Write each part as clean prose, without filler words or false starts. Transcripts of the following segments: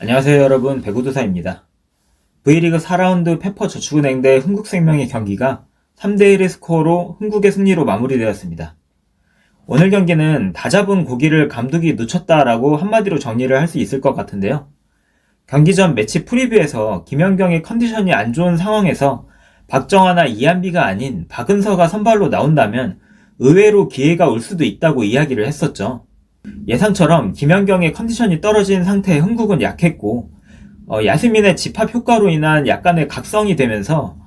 안녕하세요 여러분, 배구도사입니다. V리그 4라운드 페퍼저축은행 대 흥국생명의 경기가 3대1의 스코어로 흥국의 승리로 마무리되었습니다. 오늘 경기는 다 잡은 고기를 감독이 놓쳤다라고 한마디로 정리를 할 수 있을 것 같은데요. 경기 전 매치 프리뷰에서 김연경의 컨디션이 안 좋은 상황에서 박정환이나 이한비가 아닌 박은서가 선발로 나온다면 의외로 기회가 올 수도 있다고 이야기를 했었죠. 예상처럼 김연경의 컨디션이 떨어진 상태에 흥국은 약했고 야스민의 집합 효과로 인한 약간의 각성이 되면서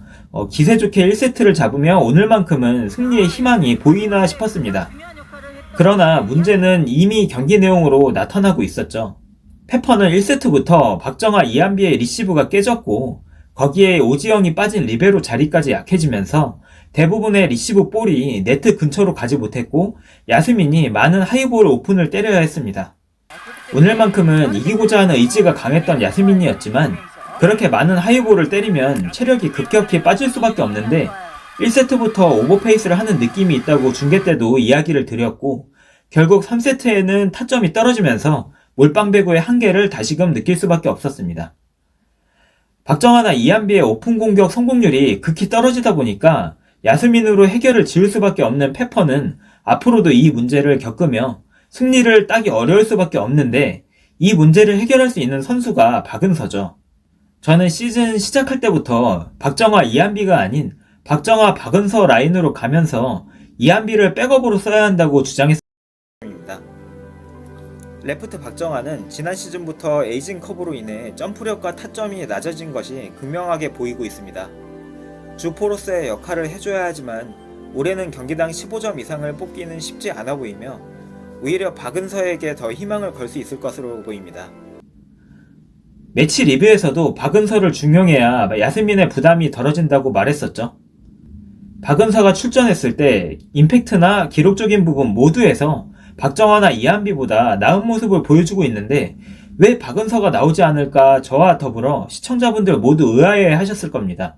기세 좋게 1세트를 잡으며 오늘만큼은 승리의 희망이 보이나 싶었습니다. 그러나 문제는 이미 경기 내용으로 나타나고 있었죠. 페퍼는 1세트부터 박정아 이한비의 리시브가 깨졌고 거기에 오지영이 빠진 리베로 자리까지 약해지면서 대부분의 리시브 볼이 네트 근처로 가지 못했고 야스민이 많은 하이볼 오픈을 때려야 했습니다. 오늘만큼은 이기고자 하는 의지가 강했던 야스민이었지만 그렇게 많은 하이볼을 때리면 체력이 급격히 빠질 수밖에 없는데 1세트부터 오버페이스를 하는 느낌이 있다고 중계 때도 이야기를 드렸고 결국 3세트에는 타점이 떨어지면서 몰빵 배구의 한계를 다시금 느낄 수밖에 없었습니다. 박정아나 이한비의 오픈 공격 성공률이 극히 떨어지다 보니까 야스민으로 해결을 지을 수밖에 없는 페퍼는 앞으로도 이 문제를 겪으며 승리를 따기 어려울 수밖에 없는데 이 문제를 해결할 수 있는 선수가 박은서죠. 저는 시즌 시작할 때부터 박정아 이한비가 아닌 박정아 박은서 라인으로 가면서 이한비를 백업으로 써야 한다고 주장했습니다. 레프트 박정아는 지난 시즌부터 에이징 커브로 인해 점프력과 타점이 낮아진 것이 극명하게 보이고 있습니다. 주포로서의 역할을 해줘야 하지만 올해는 경기당 15점 이상을 뽑기는 쉽지 않아 보이며 오히려 박은서에게 더 희망을 걸 수 있을 것으로 보입니다. 매치 리뷰에서도 박은서를 중용해야 야스민의 부담이 덜어진다고 말했었죠. 박은서가 출전했을 때 임팩트나 기록적인 부분 모두에서 박정아나 이한비보다 나은 모습을 보여주고 있는데 왜 박은서가 나오지 않을까 저와 더불어 시청자분들 모두 의아해 하셨을 겁니다.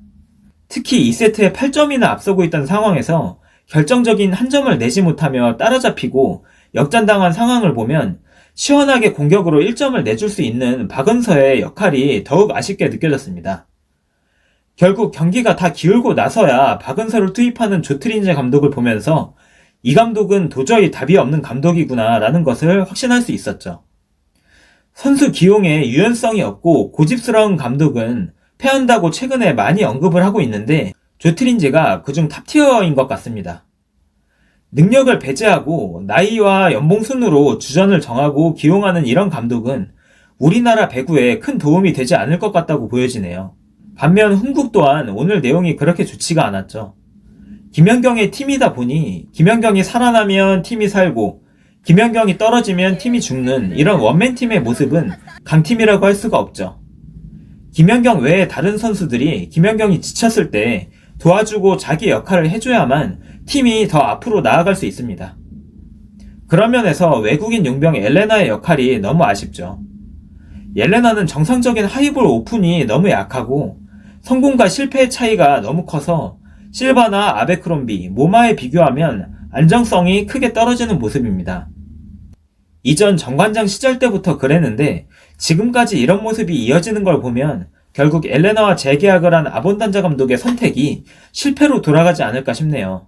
특히 2세트에 8점이나 앞서고 있던 상황에서 결정적인 한 점을 내지 못하며 따라잡히고 역전당한 상황을 보면 시원하게 공격으로 1점을 내줄 수 있는 박은서의 역할이 더욱 아쉽게 느껴졌습니다. 결국 경기가 다 기울고 나서야 박은서를 투입하는 조트린제 감독을 보면서 이 감독은 도저히 답이 없는 감독이구나 라는 것을 확신할 수 있었죠. 선수 기용에 유연성이 없고 고집스러운 감독은 패한다고 최근에 많이 언급을 하고 있는데 조트린제가 그중 탑티어인 것 같습니다. 능력을 배제하고 나이와 연봉 순으로 주전을 정하고 기용하는 이런 감독은 우리나라 배구에 큰 도움이 되지 않을 것 같다고 보여지네요. 반면 흥국 또한 오늘 내용이 그렇게 좋지가 않았죠. 김연경의 팀이다 보니 김연경이 살아나면 팀이 살고 김연경이 떨어지면 팀이 죽는 이런 원맨팀의 모습은 강팀이라고 할 수가 없죠. 김연경 외에 다른 선수들이 김연경이 지쳤을 때 도와주고 자기 역할을 해줘야만 팀이 더 앞으로 나아갈 수 있습니다. 그런 면에서 외국인 용병 엘레나의 역할이 너무 아쉽죠. 엘레나는 정상적인 하이볼 오픈이 너무 약하고 성공과 실패의 차이가 너무 커서 실바나 아베크롬비, 모마에 비교하면 안정성이 크게 떨어지는 모습입니다. 이전 정관장 시절 때부터 그랬는데 지금까지 이런 모습이 이어지는 걸 보면 결국 엘레나와 재계약을 한 아본단자 감독의 선택이 실패로 돌아가지 않을까 싶네요.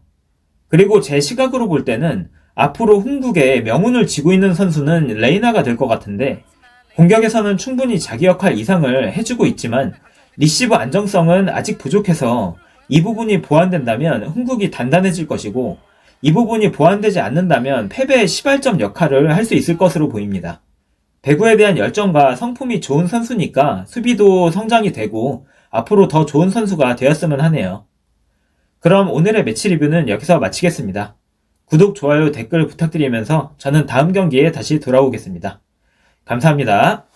그리고 제 시각으로 볼 때는 앞으로 흥국의 명운을 쥐고 있는 선수는 레이나가 될 것 같은데 공격에서는 충분히 자기 역할 이상을 해주고 있지만 리시브 안정성은 아직 부족해서 이 부분이 보완된다면 흥국이 단단해질 것이고 이 부분이 보완되지 않는다면 패배의 시발점 역할을 할 수 있을 것으로 보입니다. 배구에 대한 열정과 성품이 좋은 선수니까 수비도 성장이 되고 앞으로 더 좋은 선수가 되었으면 하네요. 그럼 오늘의 매치 리뷰는 여기서 마치겠습니다. 구독, 좋아요, 댓글 부탁드리면서 저는 다음 경기에 다시 돌아오겠습니다. 감사합니다.